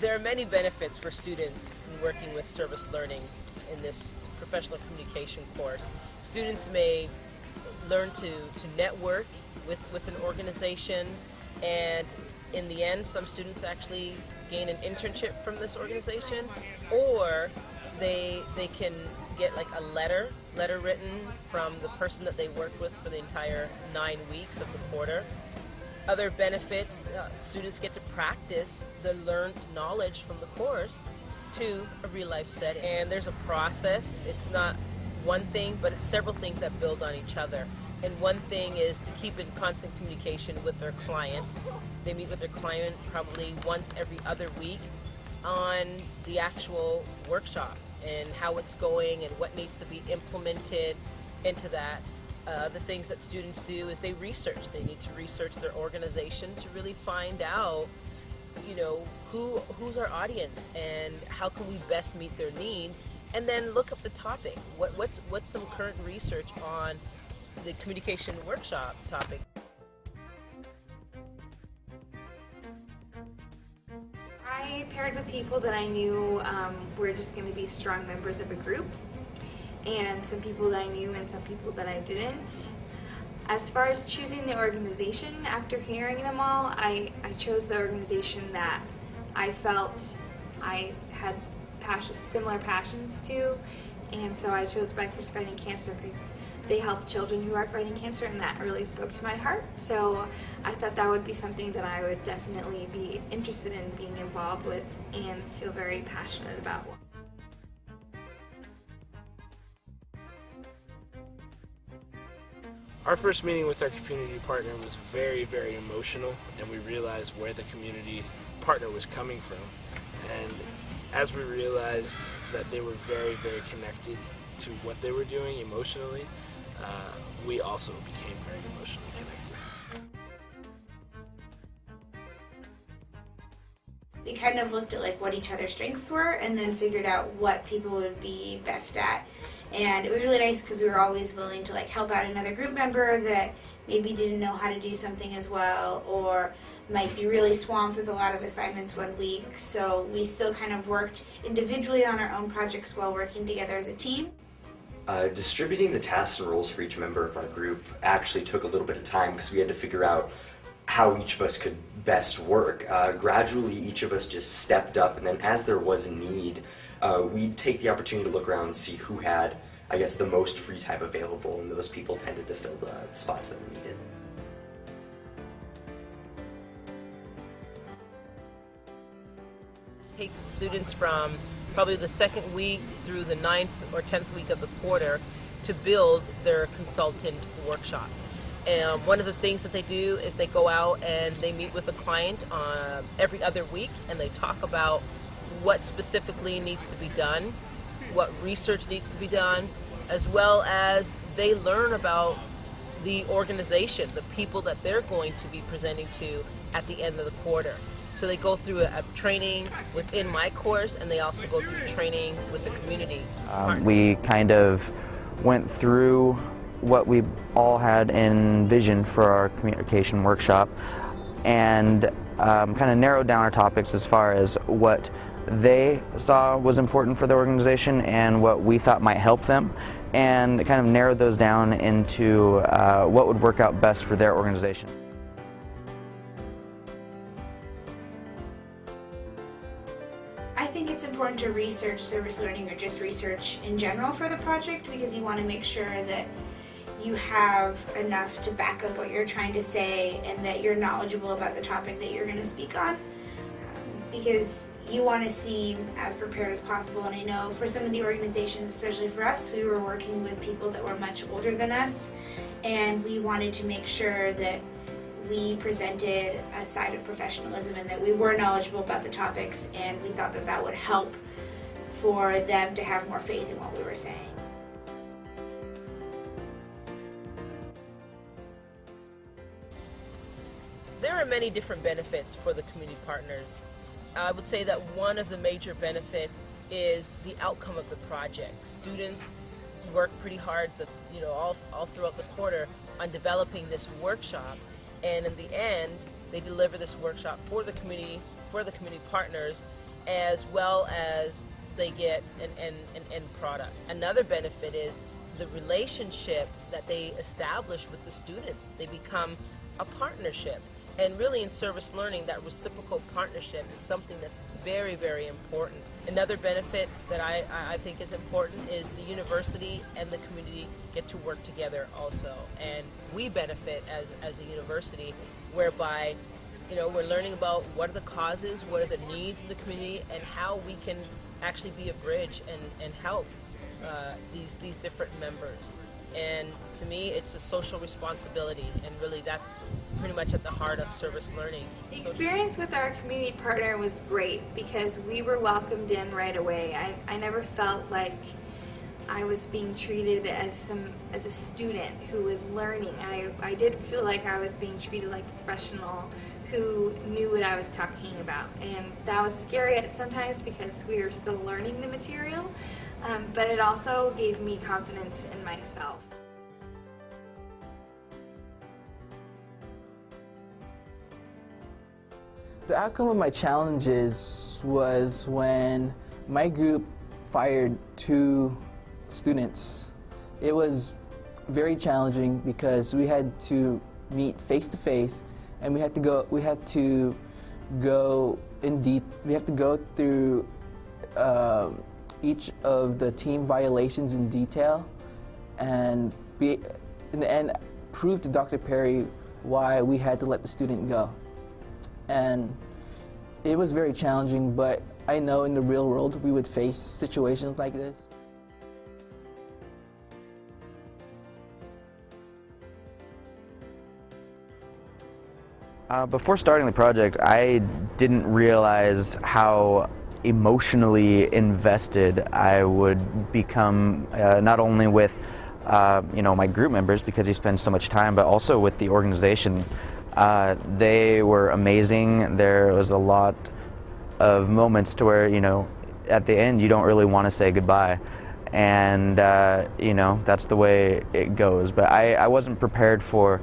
There are many benefits for students in working with service learning in this professional communication course. Students may learn to network with an organization, and in the end some students actually gain an internship from this organization, or they can get like a letter written from the person that they worked with for the entire 9 weeks of the quarter. Other benefits, students get to practice the learned knowledge from the course to a real-life setting. And there's a process. It's not one thing, but it's several things that build on each other. And one thing is to keep in constant communication with their client. They meet with their client probably once every other week on the actual workshop and how it's going and what needs to be implemented into that. The things that students do is they research. They need to research their organization to really find out, who's our audience and how can we best meet their needs, and then look up the topic. What's some current research on the communication workshop topic? I paired with people that I knew were just going to be strong members of a group, and some people that I knew and some people that I didn't. As far as choosing the organization, after hearing them all, I chose the organization that I felt I had similar passions to, and so I chose Bikers Fighting Cancer because they help children who are fighting cancer, and that really spoke to my heart. So I thought that would be something that I would definitely be interested in being involved with and feel very passionate about. Our first meeting with our community partner was very, very emotional, and we realized where the community partner was coming from. And as we realized that they were very, very connected to what they were doing emotionally, we also became very emotionally connected. We kind of looked at like what each other's strengths were and then figured out what people would be best at. And it was really nice because we were always willing to like help out another group member that maybe didn't know how to do something as well, or might be really swamped with a lot of assignments one week. So we still kind of worked individually on our own projects while working together as a team. Distributing the tasks and roles for each member of our group actually took a little bit of time because we had to figure out how each of us could best work. Gradually, each of us just stepped up, and then as there was a need, we'd take the opportunity to look around and see who had, I guess, the most free time available, and those people tended to fill the spots that we needed. It takes students from probably the second week through the 9th or 10th week of the quarter to build their consultant workshop. And one of the things that they do is they go out and they meet with a client every other week, and they talk about what specifically needs to be done, what research needs to be done, as well as they learn about the organization, the people that they're going to be presenting to at the end of the quarter. So they go through a training within my course, and they also go through training with the community. We kind of went through what we all had in vision for our communication workshop, and kind of narrowed down our topics as far as what they saw was important for the organization and what we thought might help them, and kind of narrowed those down into what would work out best for their organization. I think it's important to research service learning or just research in general for the project, because you want to make sure that you have enough to back up what you're trying to say and that you're knowledgeable about the topic that you're going to speak on, because you want to seem as prepared as possible. And I know for some of the organizations, especially for us, we were working with people that were much older than us, and we wanted to make sure that we presented a side of professionalism and that we were knowledgeable about the topics, and we thought that that would help for them to have more faith in what we were saying. There are many different benefits for the community partners. I would say that one of the major benefits is the outcome of the project. Students work pretty hard, all throughout the quarter on developing this workshop, and in the end, they deliver this workshop for the community partners, as well as they get an end product. Another benefit is the relationship that they establish with the students. They become a partnership. And really in service learning, that reciprocal partnership is something that's very, very important. Another benefit that I think is important is the university and the community get to work together also. And we benefit as a university, whereby we're learning about what are the causes, what are the needs in the community, and how we can actually be a bridge and help these different members. And to me, it's a social responsibility, and really that's pretty much at the heart of service learning. The experience with our community partner was great because we were welcomed in right away. I never felt like I was being treated as a student who was learning. I did feel like I was being treated like a professional who knew what I was talking about, and that was scary at sometimes because we were still learning the material, but it also gave me confidence in myself. The outcome of my challenges was when my group fired 2 students. It was very challenging because we had to meet face to face, and we had to go through each of the team violations in detail, and in the end prove to Dr. Perry why we had to let the student go. And it was very challenging, but I know in the real world we would face situations like this. Before starting the project, I didn't realize how emotionally invested I would become, not only with my group members, because you spend so much time, but also with the organization. They were amazing. There was a lot of moments to where, at the end you don't really want to say goodbye, and that's the way it goes. But I wasn't prepared for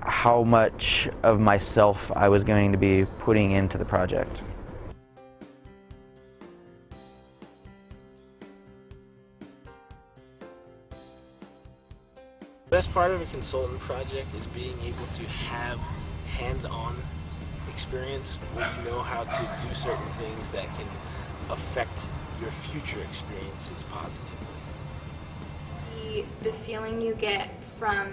how much of myself I was going to be putting into the project. The best part of a consultant project is being able to have hands-on experience where you know how to do certain things that can affect your future experiences positively. The feeling you get from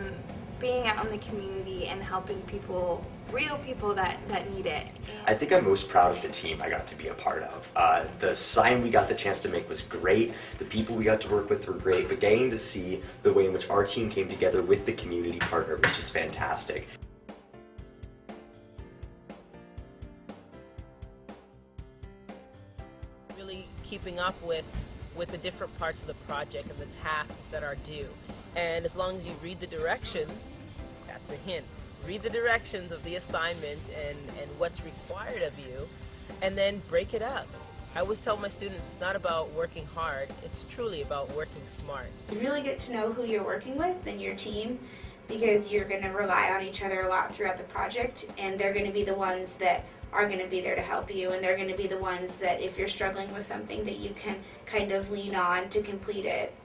being out in the community and helping people, real people that need it. I think I'm most proud of the team I got to be a part of. The sign we got the chance to make was great, the people we got to work with were great, but getting to see the way in which our team came together with the community partner was just fantastic. Really keeping up with the different parts of the project and the tasks that are due. And as long as you read the directions, that's a hint. Read the directions of the assignment and what's required of you, and then break it up. I always tell my students it's not about working hard, it's truly about working smart. You really get to know who you're working with and your team, because you're going to rely on each other a lot throughout the project, and they're going to be the ones that are going to be there to help you, and they're going to be the ones that if you're struggling with something that you can kind of lean on to complete it.